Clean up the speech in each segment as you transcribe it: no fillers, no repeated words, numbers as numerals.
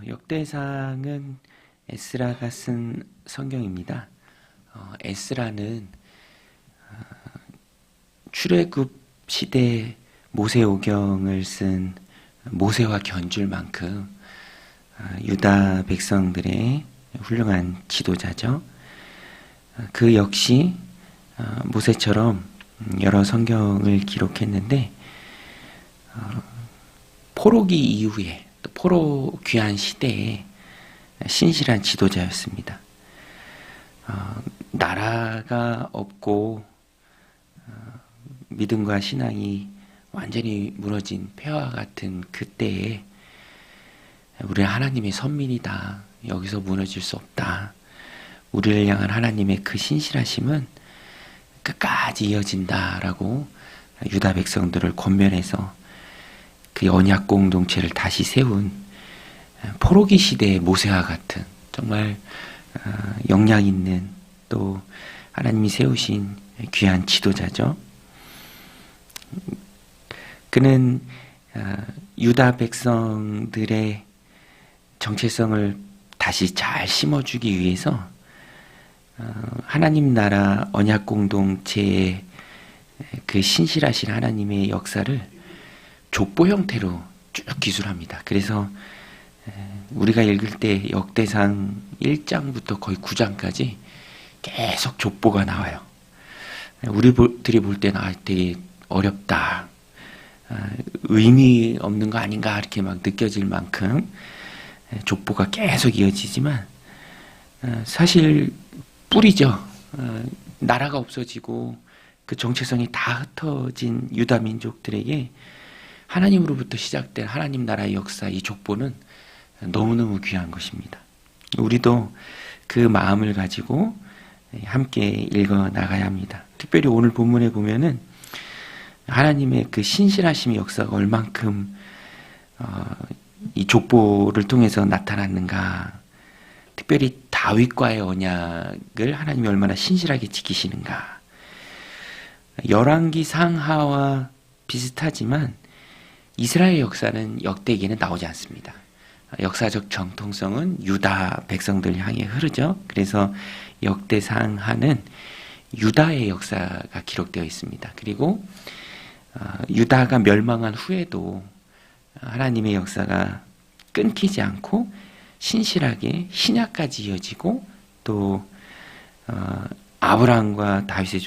역대상은 에스라가 쓴 성경입니다. 에스라는 출애굽 시대 모세오경을 쓴 모세와 견줄만큼 유다 백성들의 훌륭한 지도자죠. 그 역시 모세처럼 여러 성경을 기록했는데 포로기 이후에 또 포로 귀환 시대에 신실한 지도자였습니다. 나라가 없고 믿음과 신앙이 완전히 무너진 폐허와 같은 그때에 우리는 하나님의 선민이다. 여기서 무너질 수 없다. 우리를 향한 하나님의 그 신실하심은 끝까지 이어진다라고 유다 백성들을 권면해서 그 언약 공동체를 다시 세운 포로기 시대의 모세와 같은 정말 영향 있는 또 하나님이 세우신 귀한 지도자죠. 그는 유다 백성들의 정체성을 다시 잘 심어주기 위해서 하나님 나라 언약 공동체의 그 신실하신 하나님의 역사를 족보 형태로 쭉 기술합니다. 그래서 우리가 읽을 때 역대상 1장부터 거의 9장까지 계속 족보가 나와요. 우리들이 볼 때는 되게 어렵다. 의미 없는 거 아닌가 이렇게 막 느껴질 만큼 족보가 계속 이어지지만 사실 뿌리죠. 나라가 없어지고 그 정체성이 다 흩어진 유다 민족들에게 하나님으로부터 시작된 하나님 나라의 역사, 이 족보는 너무너무 귀한 것입니다. 우리도 그 마음을 가지고 함께 읽어 나가야 합니다. 특별히 오늘 본문에 보면은 하나님의 그 신실하심의 역사가 얼만큼 이 족보를 통해서 나타났는가, 특별히 다윗과의 언약을 하나님이 얼마나 신실하게 지키시는가. 열왕기 상하와 비슷하지만 이스라엘 역사는 역대기에는 나오지 않습니다. 역사적 정통성은 유다 백성들 향해 흐르죠. 그래서 역대상하는 유다의 역사가 기록되어 있습니다. 그리고 유다가 멸망한 후에도 하나님의 역사가 끊기지 않고 신실하게 신약까지 이어지고 또 아브라함과 다윗의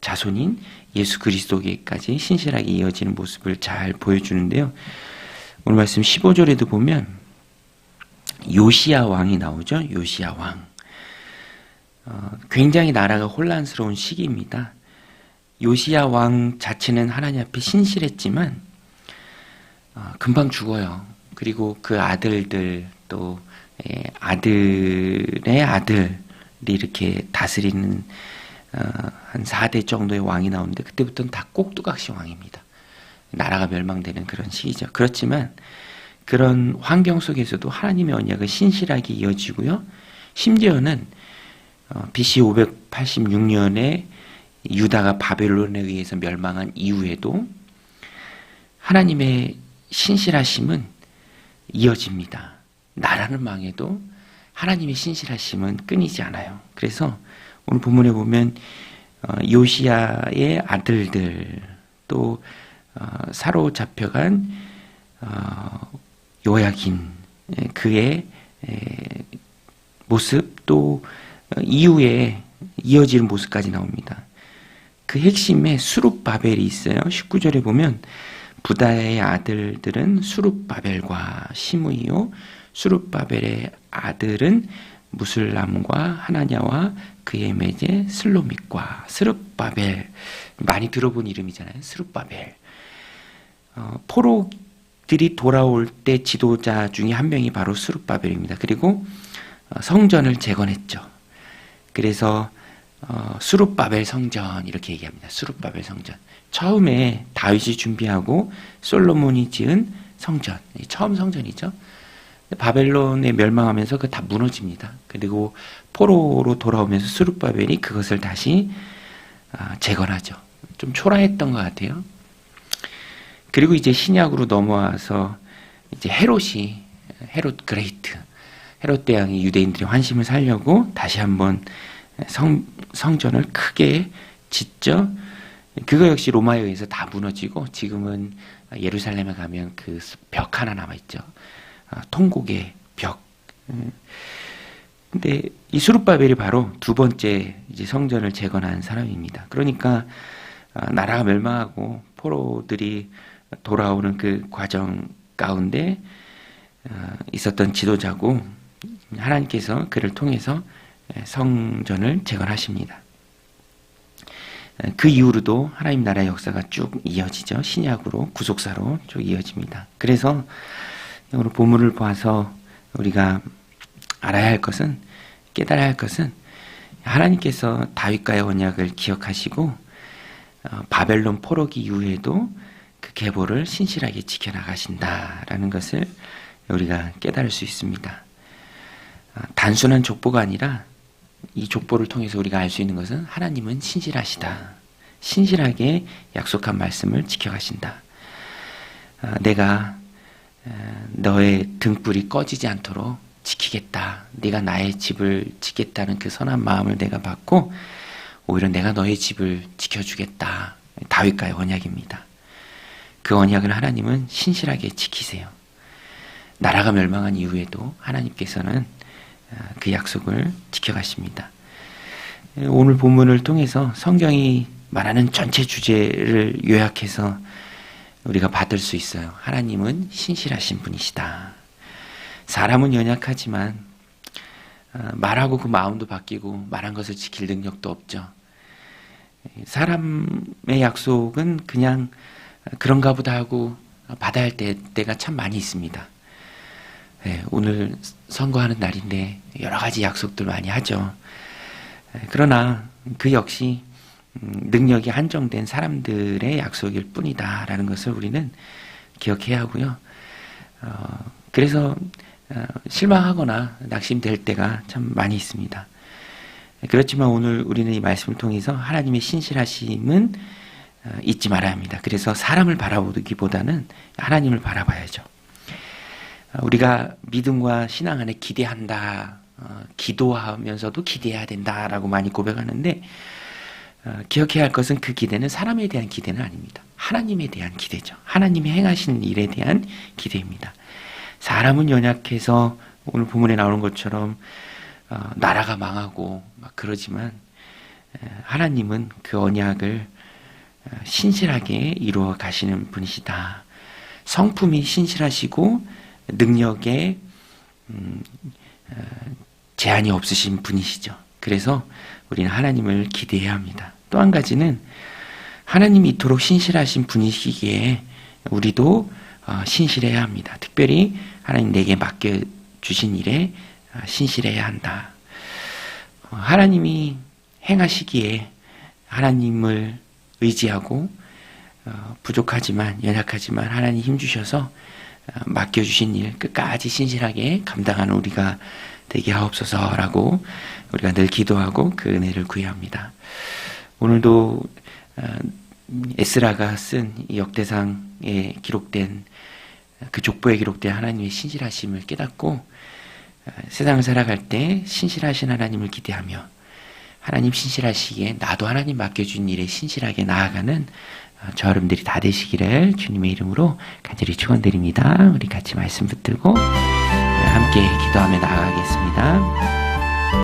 자손인 예수 그리스도에게까지 신실하게 이어지는 모습을 잘 보여주는데요. 오늘 말씀 15절에도 보면 요시야 왕이 나오죠. 요시야 왕. 굉장히 나라가 혼란스러운 시기입니다. 요시야 왕 자체는 하나님 앞에 신실했지만 금방 죽어요. 그리고 그 아들들 또 아들의 아들이 이렇게 다스리는 한 4대 정도의 왕이 나오는데 그때부터는 다 꼭두각시 왕입니다. 나라가 멸망되는 그런 시기죠. 그렇지만 그런 환경 속에서도 하나님의 언약은 신실하게 이어지고요. 심지어는 BC 586년에 유다가 바벨론에 의해서 멸망한 이후에도 하나님의 신실하심은 이어집니다. 나라는 망해도 하나님의 신실하심은 끊이지 않아요. 그래서 오늘 본문에 보면 요시야의 아들들 또 사로잡혀간 요야긴 그의 모습 또 이후에 이어지는 모습까지 나옵니다. 그 핵심에 수룹바벨이 있어요. 19절에 보면 부다의 아들들은 수룹바벨과 시므이요 수룹바벨의 아들은 무슬람과 하나냐와 그의 매제 슬로밋과 스룹바벨, 많이 들어본 이름이잖아요. 스룹바벨. 포로들이 돌아올 때 지도자 중에 한 명이 바로 스룹바벨입니다. 그리고 성전을 재건했죠. 그래서 수룹바벨 성전 이렇게 얘기합니다. 수룹바벨 성전. 처음에 다윗이 준비하고 솔로몬이 지은 성전, 처음 성전이죠. 바벨론에 멸망하면서 그 다 무너집니다. 그리고 포로로 돌아오면서 수룹바벨이 그것을 다시 재건하죠. 좀 초라했던 것 같아요. 그리고 이제 신약으로 넘어와서 이제 헤롯이 헤롯 그레이트, 헤롯 대왕이 유대인들의 환심을 살려고 다시 한번 성전을 크게 짓죠. 그거 역시 로마에 의해서 다 무너지고 지금은 예루살렘에 가면 그 벽 하나 남아있죠. 통곡의 벽. 근데 이 수룹바벨이 바로 두 번째 이제 성전을 재건한 사람입니다. 그러니까 나라가 멸망하고 포로들이 돌아오는 그 과정 가운데 있었던 지도자고 하나님께서 그를 통해서 성전을 재건하십니다. 그 이후로도 하나님 나라의 역사가 쭉 이어지죠. 신약으로 구속사로 쭉 이어집니다. 그래서 오늘 본문을 봐서 우리가 알아야 할 것은, 깨달아야 할 것은 하나님께서 다윗과의 언약을 기억하시고 바벨론 포로기 이후에도 그 계보를 신실하게 지켜나가신다라는 것을 우리가 깨달을 수 있습니다. 단순한 족보가 아니라 이 족보를 통해서 우리가 알 수 있는 것은 하나님은 신실하시다. 신실하게 약속한 말씀을 지켜가신다. 내가 너의 등불이 꺼지지 않도록 지키겠다. 네가 나의 집을 짓겠다는 그 선한 마음을 내가 받고 오히려 내가 너의 집을 지켜주겠다. 다윗과의 언약입니다. 그 언약을 하나님은 신실하게 지키세요. 나라가 멸망한 이후에도 하나님께서는 그 약속을 지켜가십니다. 오늘 본문을 통해서 성경이 말하는 전체 주제를 요약해서 우리가 받을 수 있어요. 하나님은 신실하신 분이시다. 사람은 연약하지만 말하고 그 마음도 바뀌고 말한 것을 지킬 능력도 없죠. 사람의 약속은 그냥 그런가 보다 하고 받아야 할 때가 참 많이 있습니다. 오늘 선거하는 날인데 여러 가지 약속들 많이 하죠. 그러나 그 역시 능력이 한정된 사람들의 약속일 뿐이다라는 것을 우리는 기억해야 하고요. 그래서 실망하거나 낙심될 때가 참 많이 있습니다. 그렇지만 오늘 우리는 이 말씀을 통해서 하나님의 신실하심은 잊지 말아야 합니다. 그래서 사람을 바라보기보다는 하나님을 바라봐야죠. 우리가 믿음과 신앙 안에 기대한다, 기도하면서도 기대해야 된다라고 많이 고백하는데 기억해야 할 것은 그 기대는 사람에 대한 기대는 아닙니다. 하나님에 대한 기대죠. 하나님이 행하시는 일에 대한 기대입니다. 사람은 연약해서 오늘 본문에 나오는 것처럼 나라가 망하고 막 그러지만 하나님은 그 언약을 신실하게 이루어 가시는 분이시다. 성품이 신실하시고 능력에 제한이 없으신 분이시죠. 그래서 우리는 하나님을 기대해야 합니다. 또 한 가지는 하나님이 이토록 신실하신 분이시기에 우리도 신실해야 합니다. 특별히 하나님 내게 맡겨주신 일에 신실해야 한다. 하나님이 행하시기에 하나님을 의지하고 부족하지만 연약하지만 하나님 힘주셔서 맡겨주신 일 끝까지 신실하게 감당하는 우리가 되게 하옵소서라고 우리가 늘 기도하고 그 은혜를 구해야 합니다. 오늘도 에스라가 쓴 이 역대상에 기록된 그 족보에 기록된 하나님의 신실하심을 깨닫고 세상을 살아갈 때 신실하신 하나님을 기대하며 하나님 신실하시기에 나도 하나님 맡겨준 일에 신실하게 나아가는 저 여러분들이 다 되시기를 주님의 이름으로 간절히 축원드립니다. 우리 같이 말씀 붙들고 함께 기도하며 나아가겠습니다.